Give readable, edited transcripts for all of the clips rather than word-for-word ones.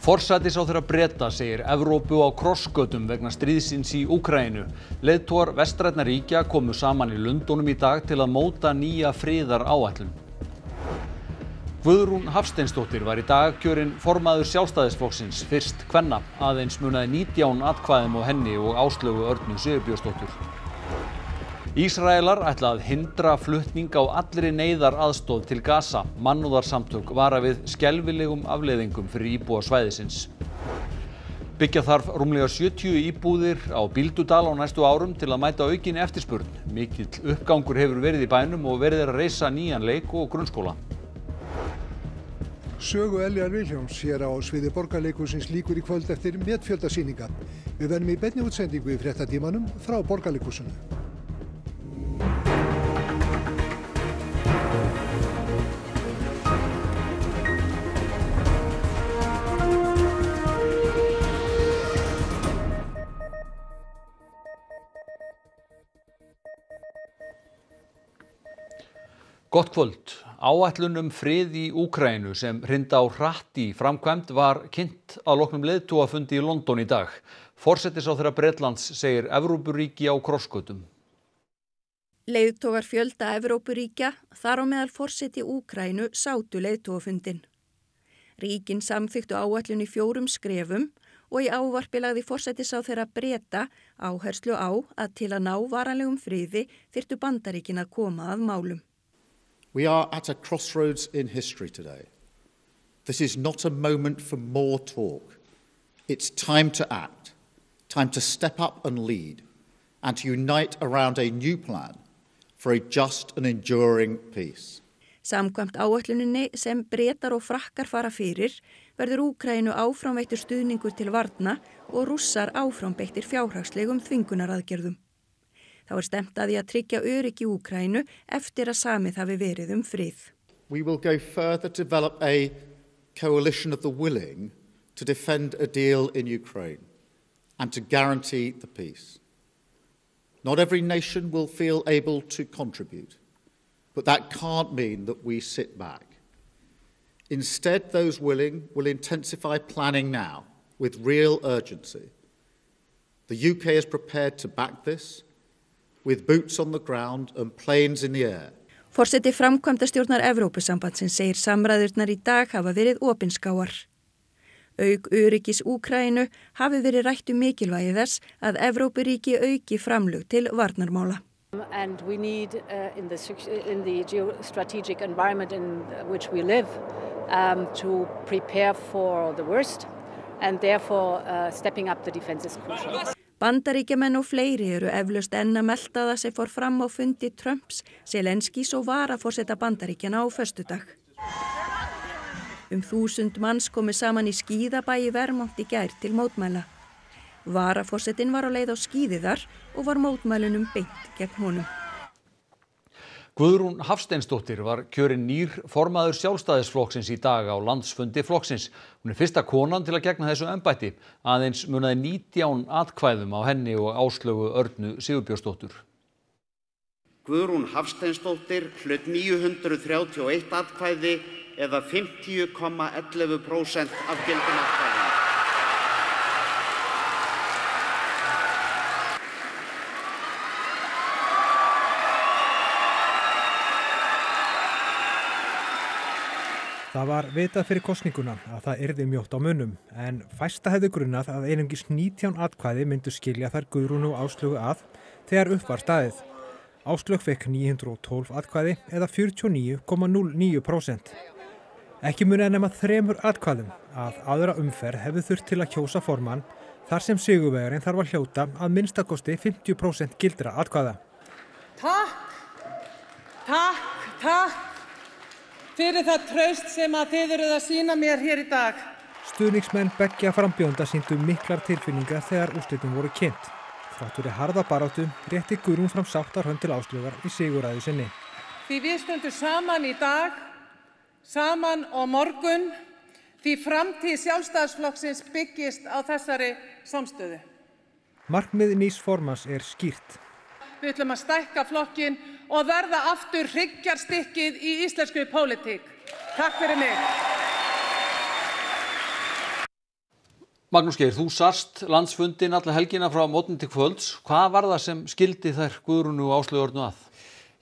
Forsætisráðherra Breta segir Evrópu á krossgötum vegna stríðsins í Úkraínu. Leiðtogar vestrænna ríkja komu saman í Lundúnum í dag til að móta nýja friðaráætlun. Guðrún Hafsteinsdóttir var í dag kjörin formaður Sjálfstæðisflokksins, fyrst kvenna. Aðeins munaði 19 atkvæðum á henni og Áslaugu Örnu Sigurbjörnsdóttur. Ísraelar ætla að hindra flutning á allri neyðaraðstoð til Gaza. Mannúðarsamtök vara við skelfilegum afleiðingum fyrir íbúa svæðisins. Byggja þarf rúmlega 70 íbúðir á Bíldudal á næstu árum til að mæta aukinni eftirspurn. Mikill uppgangur hefur verið í bænum og verið að reisa nýjan leik og grunnskóla. Sögu Eljar Vilhjálms hér á sviði Borgarleikhússins lýkur í kvöld eftir metfjölda sýninga. Við verðum í beinni útsendingu í fréttatímanum frá Borgarleikhúsinu. Gott kvöld. Áætlun frið í Úkraínu sem hrinda á hratt í framkvæmd var kynnt að loknum leiðtogafundi í London í dag. Forsætisráðherra Bretlands segir Evrópuríki á krossgötum. Leiðtogar fjölda Evrópuríkja, þar á meðal forseti Úkraínu, sátu leiðtogafundinn. Ríkin samþykktu áætlun í 4 skrefum og í ávarpi lagði forsætisráðherra Breta áherslu á að til að ná varanlegum friði þyrftu Bandaríkin að koma að málum. We are at a crossroads in history today. This is not a moment for more talk. It's time to act, time to step up and lead, and to unite around a new plan for a just and enduring peace. Samkvæmt áætluninni sem Bretar og Frakkar fara fyrir verður Úkraínu áfram veittur stuðningur til varna og Rússar áfram beittir fjárhagslegum þvingunaraðgerðum. Þá stefnt að því að tryggja öryggi Úkraínu eftir að samið hafi verið frið. We will go further to develop a coalition of the willing to defend a deal in Ukraine and to guarantee the peace. Not every nation will feel able to contribute, but that can't mean that we sit back. Instead, those willing will intensify planning now with real urgency. The UK is prepared to back this, with boots on the ground and planes in the air. Forseti framkvæmdastjórnar Evrópusambandsins segir samræðurnar í dag hafa verið opinskáar. Auk öryggis Úkraínu hafi verið rætt mikilvægi þess að Evrópuríki auki framlög til varnarmála. And we need in the geostrategic environment in which we live to prepare for the worst and therefore stepping up the defense is crucial. Bandaríkjamenn og fleiri eru eflaust enn að melta það sem fór fram á fundi Trumps, Zelenskís og varaforseta Bandaríkjanna á föstudag. 1000 manns komu saman í skíðabæ í Vermont í gær til mótmæla. Varaforsetinn var á leið á skíði þar og var mótmælunum beint gegn honum. Guðrún Hafsteinsdóttir var kjörin nýr formaður Sjálfstæðisflokksins í dag á landsfundi flokksins. Hún fyrsta konan til að gegna þessu embætti. Aðeins munaði 19 atkvæðum á henni og Áslaugu Örnu Sigurbjörnsdóttur. Guðrún Hafsteinsdóttir hlaut 931 atkvæði eða 50,11% af gildum atkvæðum. Það var vitað fyrir kosninguna að það yrði mjótt á munum, en fæsta hefði grunnað að einungis 19 atkvæði myndu skilja þær Guðrúnu og Áslaugu að þegar upp var staðið. Áslaug fekk 912 atkvæði eða 49,09%. Ekki muni nema 3 atkvæðum að aðra umferð hefði þurft til að kjósa formann þar sem sigurvegarinn þarf að hljóta að minnstakosti 50% gildra atkvæða. Takk fyrir það traust sem að þið eruð að sýna mér hér í dag. Stuðningsmenn beggja frambjóðenda sýndu miklar tilfinningar þegar úrslitin voru kynnt. Þrátt fyrir harða baráttu rétti Guðrún fram sáttarhönd til Áslaugar í sigurræðu sinni. Því við stöndum saman í dag, saman á morgun, því framtíð Sjálfstæðisflokksins byggist á þessari samstöðu. Markmið nýs formanns skýrt. Við ætlum að stækka flokkinn og verða aftur hryggjarstykkið í íslenskri pólitík. Takk fyrir mig. Magnús Geir, þú sast landsfundin alla helgina frá morgni til kvölds. Hvað var það sem skildi þær Guðrúnu og Áslaugu Örnu að?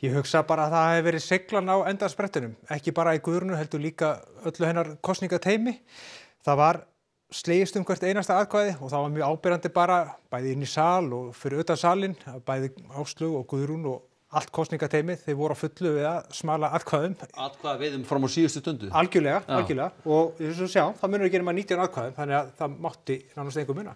Ég hugsa bara að það hefði verið seiglan á endasprettinum, ekki bara í Guðrúnu heldur líka öllu hennar kosningateymi. Það var slegist hvert einasta atkvæði og það var mjög áberandi bara bæði inn í sal og fyrir utan salinn, bæði Áslaugu og Guðrún og allt kosningateymið, þeir voru á fullu við að smala atkvæðum. Atkvæðaveiðum fram á síðustu stundu? Algjörlega. Og eins og sjá, það munur ekki nema 19 atkvæðum, þannig að það mátti nánast engu muna.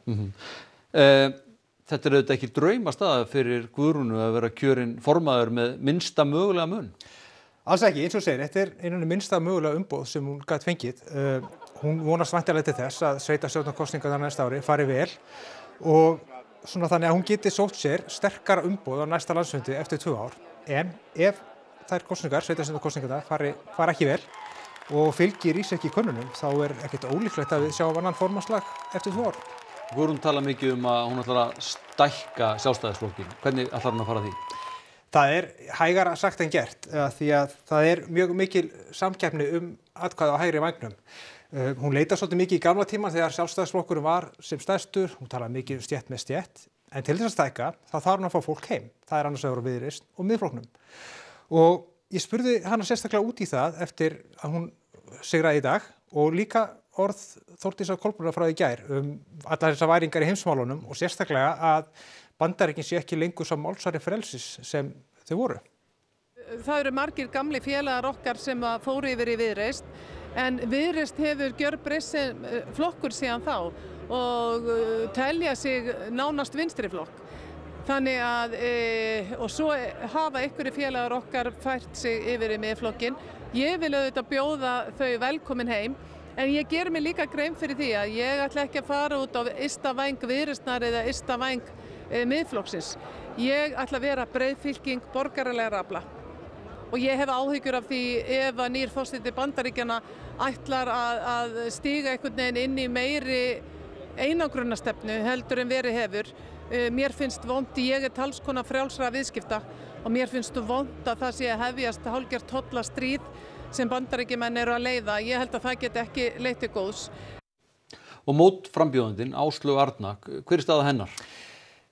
Þetta er auðvitað ekki draumastaða fyrir Guðrúnu að vera kjörin formaður með minnsta mögulega mun? Alls ekki, eins og segir, þetta er einhvernig minnsta mögulega umboð sem hún gat fengið. Hún vonast væntanlega til þess að sveitarstjórnarkosningarnar næsta ári fari vel og svona þannig að hún geti sótt sér sterkara umboð á næsta landsfundi eftir 2 ár. En ef þær kosningar, sveitarstjórnarkosningarnar, fara ekki vel og fylgi rís ekki í könnunum, þá er ekkert ólíklegt að við sjáum annan formannslag eftir 2 ár. Guðrún tala mikið að hún ætlar að stækka Sjálfstæðisflokkinn. Hvernig ætlar hún að fara að því? Það er hægara sagt en gert því að það er mjög mikil samkeppni atkvæði á hægri vængnum. Hún leitar svolítið mikið í gamla tíma þegar Sjálfstæðisflokkurinn var sem stærstur, hún talaði mikið stétt með stétt, en til þess að stækka þá þarf hún að fá fólk heim. Það er annars vegar á Viðreisn og Miðflokknum. Og ég spurði hana sérstaklega út í það eftir að hún sigraði í dag og líka orð Þórdísar Kolbrúnar frá í gær allar þessar væringar í heimsmálunum og sérstaklega að Bandaríkin sé ekki lengur sá málsvari frelsis sem þau voru. Það eru margir gamli félagar okkar sem fóru yfir í Viðreisn, en Viðreisn hefur gjörbreyst sem flokkur síðan þá og telja sig nánast vinstri flokk. Þannig að, og svo hafa einhverju félagar okkar fært sig yfir í Miðflokkinn. Ég vil auðvitað bjóða þau velkomin heim, en ég ger mig líka grein fyrir því að ég ætla ekki að fara út á ysta væng Viðreisnar eða ysta væng Miðflokksins. Ég ætla að vera breiðfylking borgaralegra afla. Og ég hef áhyggjur af því ef að nýr forseti Bandaríkjanna ætlar að stíga einhvern veginn inn í meiri einangrunarstefnu heldur en verið hefur. Mér finnst vont, ég er talskona frjálsra viðskipta og mér finnst vont að það sé að hefjast hálfgert tollastríð sem Bandaríkjamenn eru að leiða. Ég held að það geti ekki leitt til góðs. Og mótframbjóðandinn Áslaugu Arna, hver er staða hennar?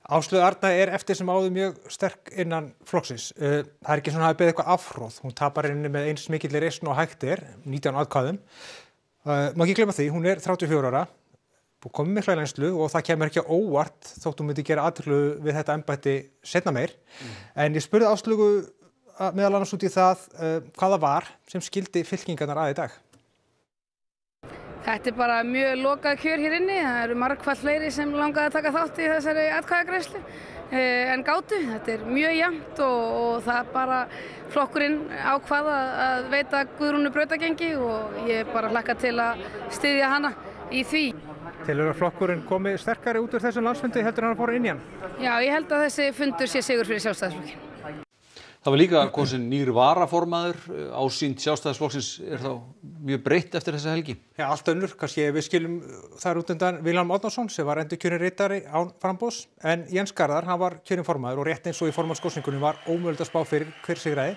Áslaugu Arna er eftir sem áður mjög sterk innan flokksins. Það er ekki svona að beða eitthvað afhróð. Hún tapar henni með eins mikilli reisn og hægt 19 atkvæðum. Má ekki glemma því, hún er 34 ára, komið mikla reynslu og það kemur ekki á óvart þótt hún myndi gera athygli við þetta embætti seinna meir. En ég spurði Áslaugu meðal annars út í það hvað það var sem skildi fylkingarnar að í dag. Þetta er bara mjög lokað kjör hér inni. Það eru margfalt fleiri sem langaði að taka þátt í þessari atkvæðagreiðslu en gátu. Þetta er mjög jafnt og það bara flokkurinn ákvað að veita Guðrúnu brautagengi og ég bara hlakka til að styðja hana í því. Telur að flokkurinn komi sterkari út úr þessum landsfundi heldur en hann fór inn í hann? Já, ég held að þessi fundur sé sigur fyrir Sjálfstæðisflokkinn. Það var líka kosin nýr varaformaður, ásýnd Sjálfstæðisflokksins er þá mjög breytt eftir þessa helgi. Já, allt önnur, kannski við skilum þar út undan Vilhjálm Árnason sem var endurkjörinn ritari án framboðs, en Jens Garðar, hann var kjörinn formaður og rétt eins og í formannskosningunni var ómögulegt að spá fyrir hver sigraði.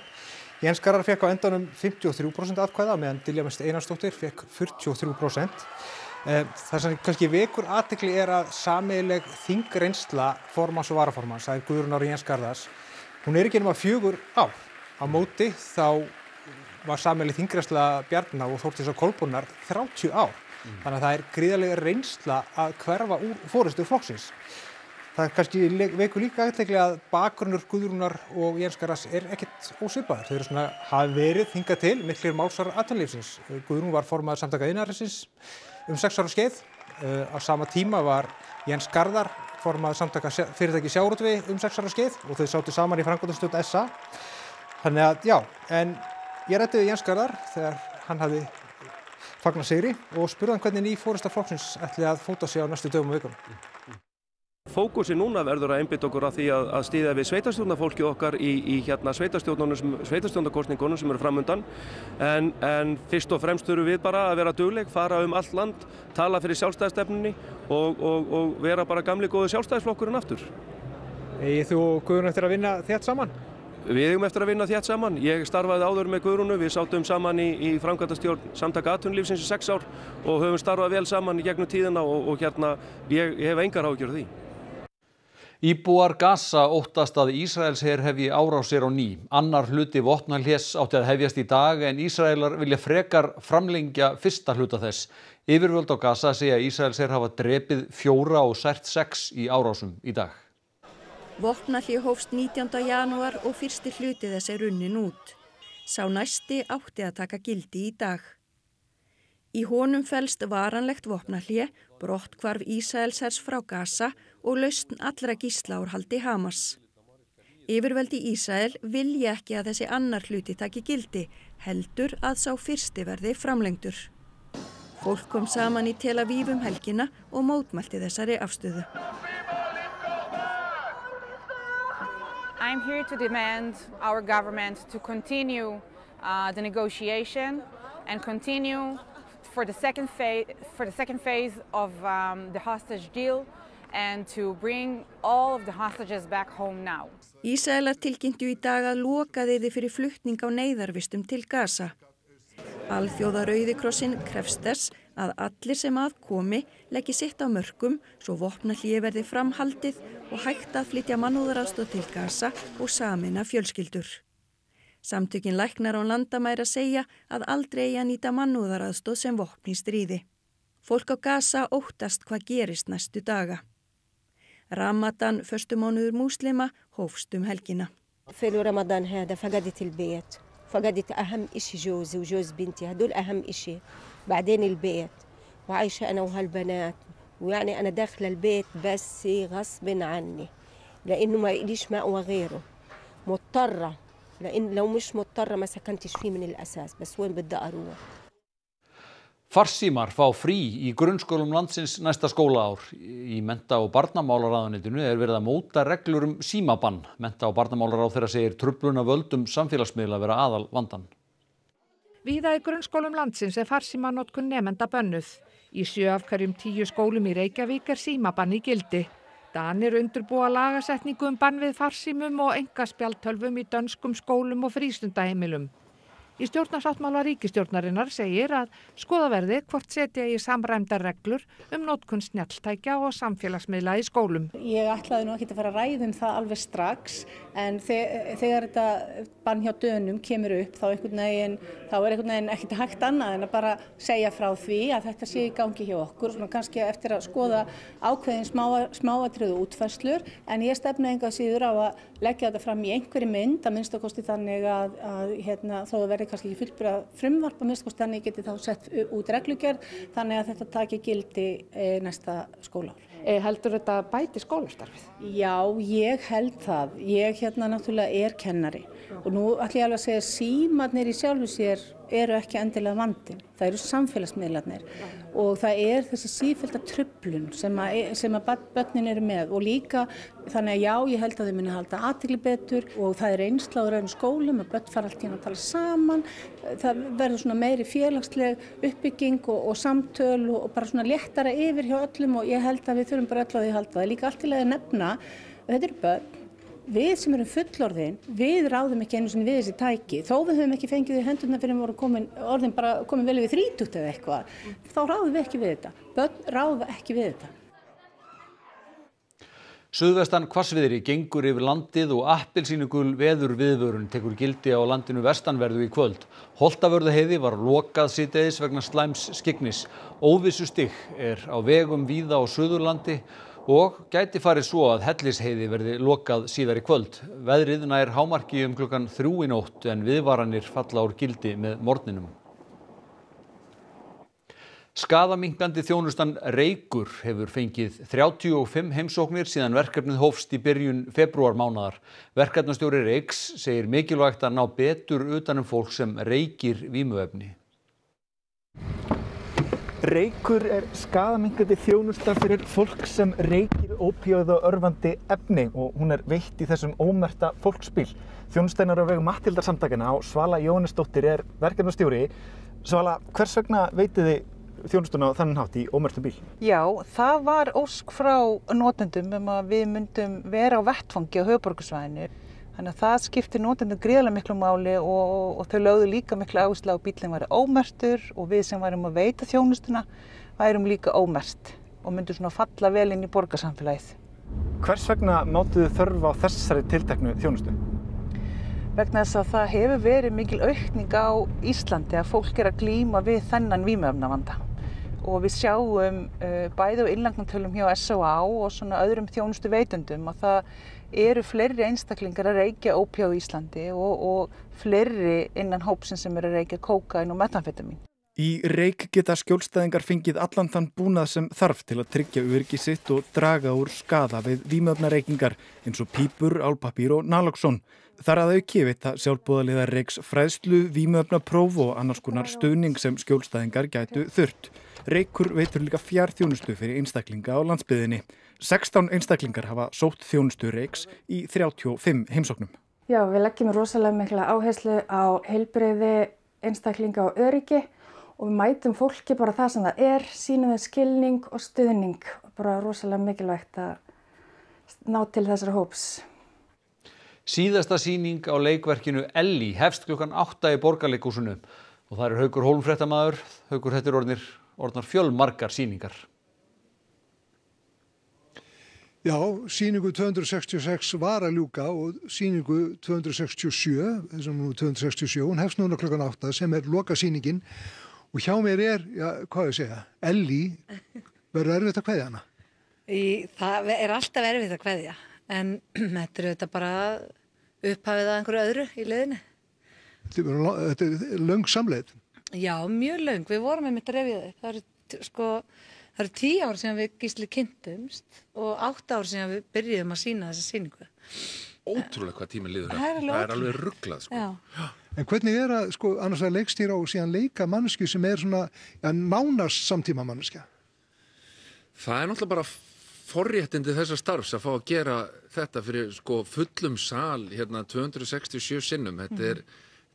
Jens Garðar fékk á endanum 53% atkvæða meðan Diljá Mist Einarsdóttir fékk 43%. Það sem kannski vekur athygli er að sameiginleg þingreynsla formanns og varaformanns, það er Guðrúnar og Jens Garðars, hún er ekki nema 4 ár. Á móti þá var sameiginleg þingreynsla Bjarna og Þórdísar Kolbrúnar 30 ár. Þannig að það er gríðarlega reynsla að hverfa úr forystu flokksins. Það kannski vekur líka athygli að bakgrunnur Guðrúnar og Jens Garðars er ekkert ósvipaður. Þau eru svona hafa verið hingað til miklir málsvarar atvinnulífsins. Guðrún var formaður Samtaka iðnaðarins 6 ára skeið. Á sama tíma var Jens Garðar formaður Samtaka fyrirtæki sjávarútvegi 6 ára skeið og þau sátu saman í framkvæmdastjórn SA. Þannig að já, en ég ræddi við Jens Garðar þegar hann hafði fagnað sigri og spurði hann hvernig ný forysta flokksins ætli að fóta sig á næstu dögum og vikum. Fókusin núna verður að einbeita okkur að því að styðja við sveitarstjórnarfólkið okkar í sveitarstjórnarkosningunum sem eru framundan. En fyrst og fremst þurfum við bara að vera dugleg, fara allt land, tala fyrir sjálfstæðisstefnunni og vera bara gamli góði sjálfstæðisflokkurinn aftur. Eigið þú og Guðrún eftir að vinna þétt saman? Við eigum eftir að vinna þétt saman. Ég starfaði áður með Guðrúnu, við sátum saman í framkvæmdastjórn Samtaka atvinnulífsins í 6 ár og höfum starfað vel saman í gegnum tíðina og hérna ég hef engar áhyggjur af því. Íbúar Gaza óttast að Ísraelsher hefji árásir á ný. Annar hluti vopnahlés átti að hefjast í dag en Ísraelar vilja frekar framlengja fyrsta hluta þess. Yfirvöld á Gaza segja að Ísraelsher hafa drepið 4 og sært 6 í árásum í dag. Vopnahlé hófst 19. janúar og fyrsti hluti þess runnin út. Sá næsti átti að taka gildi í dag. Í honum felst varanlegt vopnahlé, brotthvarf Ísraelshers frá Gaza og lausn allra gísla úr haldi Hamas. Yfirvöld í Ísrael vilja ekki að þessi annar hluti taki gildi, heldur að sá fyrsti verði framlengdur. Fólk kom saman í Tel Aviv helgina og mótmælti þessari afstöðu. I'm here to demand our government to continue the negotiation and continue for the second phase of the hostage deal and to bring all of the hostages back home now. Ísraelar tilkynntu í dag að lokað yrði fyrir flutning á neyðarvistum til Gaza. Alþjóða Rauði krossinn krefst þess að allir sem að komi leggi sitt á mörkum svo vopnahlé verði framhaldið og hægt að flytja mannúðaraðstoð til Gaza og sameina fjölskyldur. Samtökin læknar án landamæra segja að aldrei eigi að nýta mannúðaraðstoð sem vopn í stríði. Fólk á Gaza óttast hvað gerist næstu daga. Ramadan, föstumánuður múslima, hófst helgina. في رمضان هذا فقدت البيت فقدت أهم إشي جوزي وجوز بنتي هدول أهم إشي بعدين البيت وعايشة أنا وهالبنات ويعني أنا داخلة البيت بس غصب عني لأنه ما إليش مأوى غيره مضطرة لأن لو مش مضطرة ما سكنتش فيه من الأساس بس وين بدي أروح. Farsímar fá frí í grunnskólum landsins næsta skólaár. Í mennta- og barnamálaráðuneytinu verið að móta reglur símabann. Mennta- og barnamálaráðherra segir truflun af völdum samfélagsmiðla vera aðal vandan. Víða í grunnskólum landsins farsímanotkun nemenda bönnuð. Í 7 af hverjum 10 skólum í Reykjavík símabann í gildi. Danir undirbúa lagasetningu bann við farsímum og einkaspjaldtölvum í dönskum skólum og frístundaheimilum. Í stjórnarsáttmála ríkisstjórnarinnar segir að skoða verði hvort setja í samræmdar reglur notkun snjalltækja og samfélagsmiðla í skólum. Ég ætlaði nú ekki að fara að ræða það alveg strax en þegar þetta bann hjá Dönum kemur upp þá er einhvern veginn ekkert hægt annað en að bara segja frá því að þetta sé í gangi hjá okkur, svona kannski eftir að skoða ákveðin smáatriðu útfærslur en ég stefna enga síður á að leggja þetta fram í einhverri mynd að minnstakosti þannig að þó það verði kannski ekki fullburða frumvarp að minnstakosti þannig geti þá sett út reglugerð þannig að þetta taki gildi næsta skólaár. Heldur þetta bæti skólastarfið? Já, ég held það. Ég náttúrulega kennari og nú ætla ég alveg að segja að símarnir í sjálfu sér eru ekki endilega vandinn. Það eru samfélagsmiðlarnir og það þessi sífellda truflun sem að börnin eru með og líka þannig að já, ég held að þau muni halda athygli betur og það reynsla á raun skólum að börn fara allt í að tala saman. Það verður svona meiri félagsleg uppbygging og samtöl og bara svona léttara yfir hjá öllum og ég held að við þurfum bara öll á því að halda. Það er líka allt í lagi að nefna að þetta eru börn. Við sem erum fullorðin, við ráðum ekki einu sinni við þessi tæki. Þó við höfum ekki fengið í hendurna fyrir við vorum komin vel við 30 eða eitthvað. Þá ráðum við ekki við þetta. Börn ráða ekki við þetta. Suðvestan hvassviðri gengur yfir landið og appelsínugul veðurviðvörun tekur gildi á landinu vestanverðu í kvöld. Holtavörðuheiði var lokað síðdegis vegna slæms skyggnis. Óvissustig á vegum víða á Suðurlandi og gæti farið svo að Hellisheiði verði lokað síðar í kvöld. Veðrið nær hámarki klukkan 3 í nótt en viðvaranir falla úr gildi með morgninum. Skaðaminnkandi þjónustan Reykur hefur fengið 35 heimsóknir síðan verkefnið hófst í byrjun febrúarmánaðar. Verkefnastjóri Reyks segir mikilvægt að ná betur utan fólk sem reykir vímuefni. Reykur skaðaminnkandi þjónusta fyrir fólk sem reykir ópíóíða örvandi efni og hún veitt í þessum ómerkta fólksbíl. Þjónustan á vegum Matthildarsamtakanna og Svala Jóhannesdóttir verkefnastjóri. Svala, hvers vegna veitið þið þjónustuna á þannig hátt í ómerktum bíl? Já, það var ósk frá notendum að við myndum vera á vettfangi á höfuðborgarsvæðinu. Þannig að það skiptir notendum gríðarlega miklu máli og þau lögðu líka miklu áherslu á að bíllinn væri ómerktur og við sem værum að veita þjónustuna værum líka ómerkt og myndum svona falla vel inn í borgarsamfélagið. Hvers vegna mátuðu þörf á þessari tilteknu þjónustu? Vegna þess að það hefur verið mikil aukning á Íslandi að fólk að glíma við þennan vímuefnavanda. Og við sjáum bæði á innlagnartölum hjá SOA og svona öðrum þjónustu veitendum að það eru fleiri einstaklingar að reykja ópíóíða á Íslandi og fleiri innan hópsins sem eru að reykja kókaín og metamfetamín. Í reyk geta skjólstæðingar fengið allan þann búnað sem þarf til að tryggja öryggi sitt og draga úr skaða við vímuefnareykingar eins og pípur, álpappír og naloxón. Þar að auki veita sjálfboðaliðar reyks fræðslu, vímuefnapróf og annars konar stuðning sem skjólstæðingar gætu þurft. Reykur veitur líka fjarþjónustu fyrir einstaklinga á landsbyggðinni. 16 einstaklingar hafa sótt þjónustu reyks í 35 heimsóknum. Já, við leggjum rosalega mikla áherslu á heilbrigði einstaklinga og öryggi og við mætum fólki bara það sem það sýnum við skilning og stuðning. Bara rosalega mikilvægt að ná til þessara hóps. Síðasta sýning á leikverkinu Ellie hefst klukkan 8 í Borgarleikhúsinu og það er Haukur Hólm fréttamaður. Haukur, þetta er orðnar fjölmargar sýningar. Já, sýningu 266 var að ljúka og sýningu 267, þessum nú 267, hún hefst núna klukkan 8 sem er lokasýningin og hjá mér hvað ég segja, Ellie, verður erfitt að kveðja hana? Það er alltaf erfitt að kveðja, en þetta er þetta bara upphafið að einhverju öðru í leiðinni. Þetta er löng samleið. Já, mjög löng, við vorum einmitt að rifja þau. Það eru 10 ár síðan við Gísli kynntumst og 8 ár síðan við byrjuðum að sýna þessa sýningu. Ótrúlega hvað tíminn líður. Það er alveg ruglað. En hvernig er að annars að leikstýra og síðan leika manneskju sem er svona nánast samtíma manneskja? Það er náttúrulega bara forréttindi þessa starfs að fá að gera þetta fyrir fullum sal 267 sinnum. Þetta er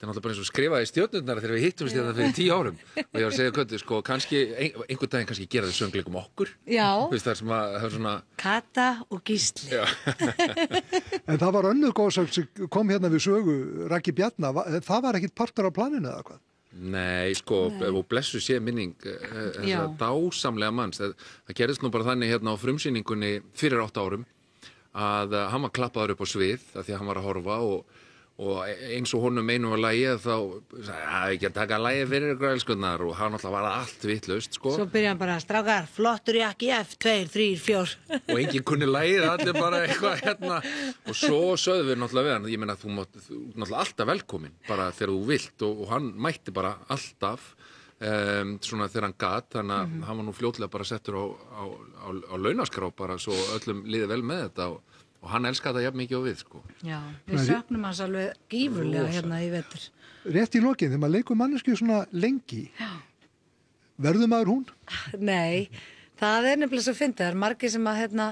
náttúrulega bara eins og skrifaði stjörnurnar þegar við hittumst þetta fyrir 10 árum og ég var að segja Köttu, kannski einhvern daginn kannski gera þau söngleikum okkur. Já. Það sem að það er svona Kata og Gísli. En það var önnur góðsögn sem kom hérna við sögu, Raggi Bjarna, það var ekkit partur af planinu eða hvað? Nei, og blessu sé minning þessa dásamlega manns. Það gerðist nú bara þannig hérna á frumsýningunni fyrir 8 árum að hann var klappaður upp á svið af því að hann var að horfa og eins og honum einum var lagið þá sagði ekki að taka lagið fyrir ykkur elskunnar og hann alltaf var allt vitlaust Svo byrjaði hann bara, strákar, flottur jakki F, 2, 3, 4 og enginn kunni lagið, allir bara eitthvað hérna og svo sögðum við náttúrulega við hann ég meina þú náttúrulega alltaf velkomin bara þegar þú vilt og hann mætti bara alltaf svona þegar hann gat þannig að hann var nú fljótlega bara settur á launaskrá bara svo öllum liði vel með þetta og hann elskaði það jafn mikið og við, Já, við söknum hans alveg gífurlega hérna í vetur. Rétt í lokin, þegar maður leikur mannesku svona lengi, verður maður hún? Nei, það er nefnilega svo fyndið. Það er margir sem að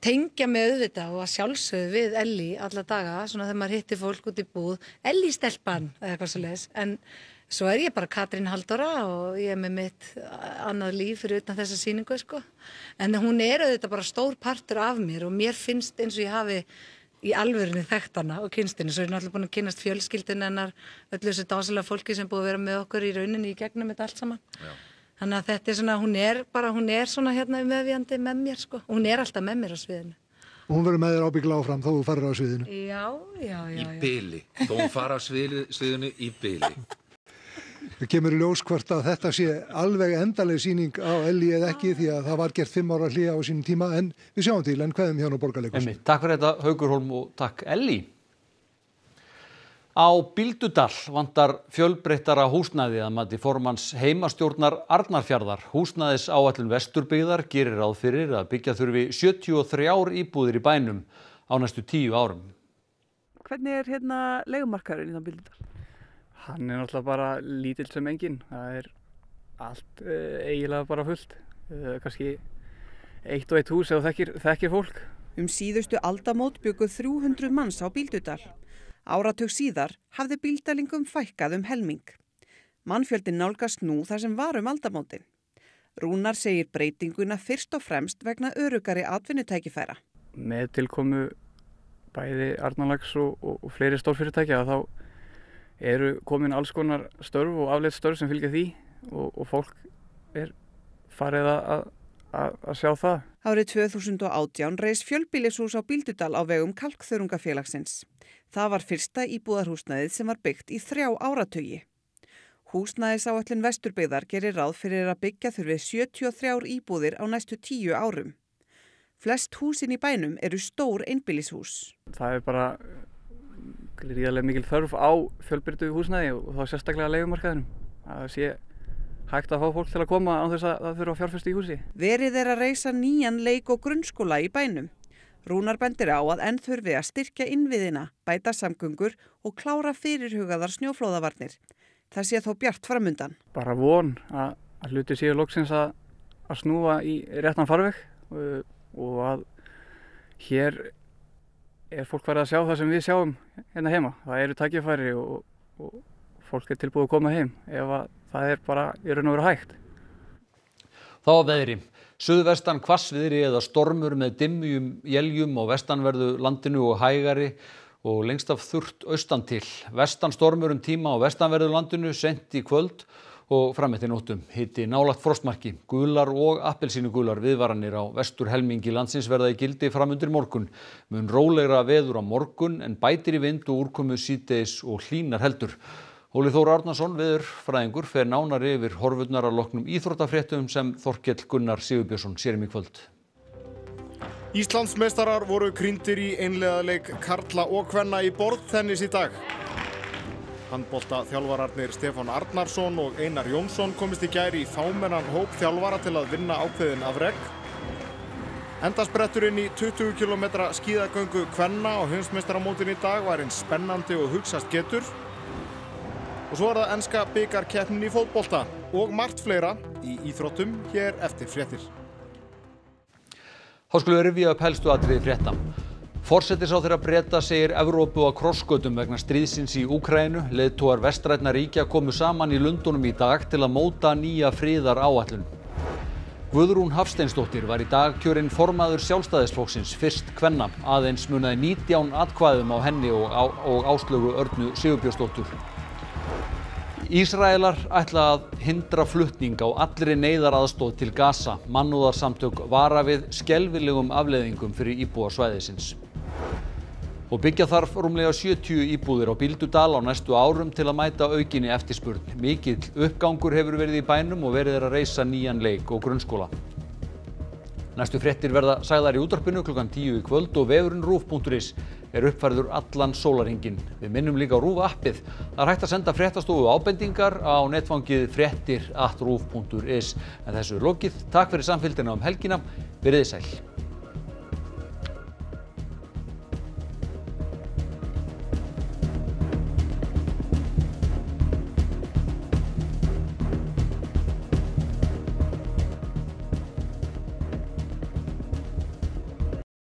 tengja með auðvitað og að sjálfsögðu við Ellie alla daga, svona þegar maður hittir fólk út í búð, Ellie stelpan, eða eitthvað svo leiðis, en svo er ég bara Katrín Halldóra og ég er með mitt annað líf fyrir utan þessa sýningu, En hún er auðvitað bara stór partur af mér og mér finnst eins og ég hafi í alvörunni þekkt hana og kynstinni. Svo er náttúrulega búin að kynnast fjölskyldunni hennar, öllu þessu dásalega fólki sem búið að vera með okkur í rauninni í gegnum þetta allt saman. Já. Þannig að þetta er svona, hún er svona hérna meðvíjandi með mér, Hún er alltaf með mér á sviðinu. Og hún verður með þér ábyggilega áfram þó þú farir á sviðinu. Já. Í bili, þó hún fara á sviðinu í bili. Það kemur í ljós hvort að þetta sé alveg endaleg sýning á Ellie eða ekki því að það var gert 5 ára hlé á sínum tíma en við sjáum til en kveðum hjá Borgarleikhúsinu. Takk fyrir þetta Haukur Hólm og takk Ellie. Á Bíldudal vantar fjölbreyttara húsnæði að mati formanns heimastjórnar Arnarfjarðar. Húsnæðisáætlun Vesturbyggðar gerir ráð fyrir að byggja þurfi 73 íbúðir í bænum á næstu 10 árum. Hvernig er leigumarkaðurinn í þá Bíldudal? Hann er náttúrulega bara lítill sem enginn. Það er allt eiginlega bara fullt. Kannski 1 og 1 hús ef þú þekkir fólk. Síðustu aldamót bjuggu 300 manns á Bíldudal. Áratug síðar hafði bíldalingum fækkað helming. Mannfjöldinn nálgast nú þar sem var aldamótin. Rúnar segir breytinguna fyrst og fremst vegna öruggari atvinnutækifæra. Með tilkomu bæði Arnarlax og fleiri stórfyrirtækja, þá eru komin alls konar störf og afleidd störf sem fylgja því og fólk farið að sjá það. Árið 2018 reis fjölbýlishús á Bíldudal á vegum Kalkþörungafélagsins. Það var fyrsta íbúðarhúsnæðið sem var byggt í 3 áratugi. Húsnæðisáætlun Vesturbyggðar gerir ráð fyrir að byggja þurfi 73 íbúðir á næstu 10 árum. Flest húsin í bænum eru stór einbýlishús. Það bara gríðarlega mikil þörf á fjölbreyttu húsnæði og þá sérstaklega leigumarkaðinum. Það sé hægt að fá fólk til að koma án þess að það þurfa að fjárfesta í húsi. Verið að reisa nýjan leik- og grunnskóla í bænum. Rúnar bendir á að enn þurfi að styrkja innviðina, bæta samgöngur og klára fyrirhugaðar snjóflóðavarnir. Það sé þó bjart framundan. Bara von að hluti séu loksins að snúa í réttan farveg og að hér fólk farið að sjá það sem við sjáum hérna heima. Það eru tækifæri og fólk tilbúið að koma heim ef að það bara í raun og veru hægt. Þá að veðri. Suðvestan hvassviðri eða stormur með dimmjum éljum á vestanverðu landinu og hægari og lengst af þurrt austan til. Vestan stormur tíma á vestanverðu landinu sent í kvöld og fram eftir nóttum. Hiti nálægt frostmarki. Gular og appelsínugular viðvaranir á vestur helmingi landsins verða í gildi fram undir morgun. Mun rólegra veður á morgun en bætir í vind og úrkomu síðdegis og hlýnar heldur. Óli Þór Árnason, veðurfræðingur, fer nánar yfir horfurnar að loknum íþróttafréttum sem Þorkell Gunnar Sigurbjörnsson sér í kvöld. Íslandsmeistarar voru krýndir í einliðaleik karla og kvenna í borðtennis í dag. Handboltaþjálfararnir Stefán Arnarsson og Einar Jónsson komist í gær í fámennan hóp þjálfara til að vinna ákveðin afrek. Endaspretturinn í 20 km skíðagöngu kvenna á heimsmeistaramótinu í dag var eins spennandi og hugsast getur. Og svo það enska bikarkeppnin í fótbolta og margt fleira í íþróttum hér eftir fréttir. Þá skulum við rifja upp helstu atriði frétta. Forsætisráðherra Breta segir Evrópu á krossgötum vegna stríðsins í Úkraínu. Leiðtogar vestrænna ríkja komu saman í Lundúnum í dag til að móta nýja friðaráætlun. Guðrún Hafsteinsdóttir var í dag kjörin formaður Sjálfstæðisflokksins, fyrst kvenna. Aðeins munaði 19 atkvæðum á henni og Áslaugu Örnu Sigurbjörnsdóttur. Ísraelar ætla að hindra flutning á allri neyðaraðstoð til Gaza. Mannúðarsamtök vara við skelfilegum afleiðingum fyrir íbúa svæðisins. Og byggja þarf rúmlega 70 íbúðir á Bíldudal á næstu árum til að mæta aukinni eftirspurn. Mikill uppgangur hefur verið í bænum og verið að reisa nýjan leik- og grunnskóla. Næstu fréttir verða sagðar í útvarpinu klukkan 10 í kvöld og vefurinn rúv.is uppfærður allan sólarhringinn. Við minnum líka á RÚV appið. Það hægt að senda fréttastofu ábendingar á netfangið fréttir@ruv.is. En þessu er lokið. Takk fyrir samfylgdina helgina. Verið sæl.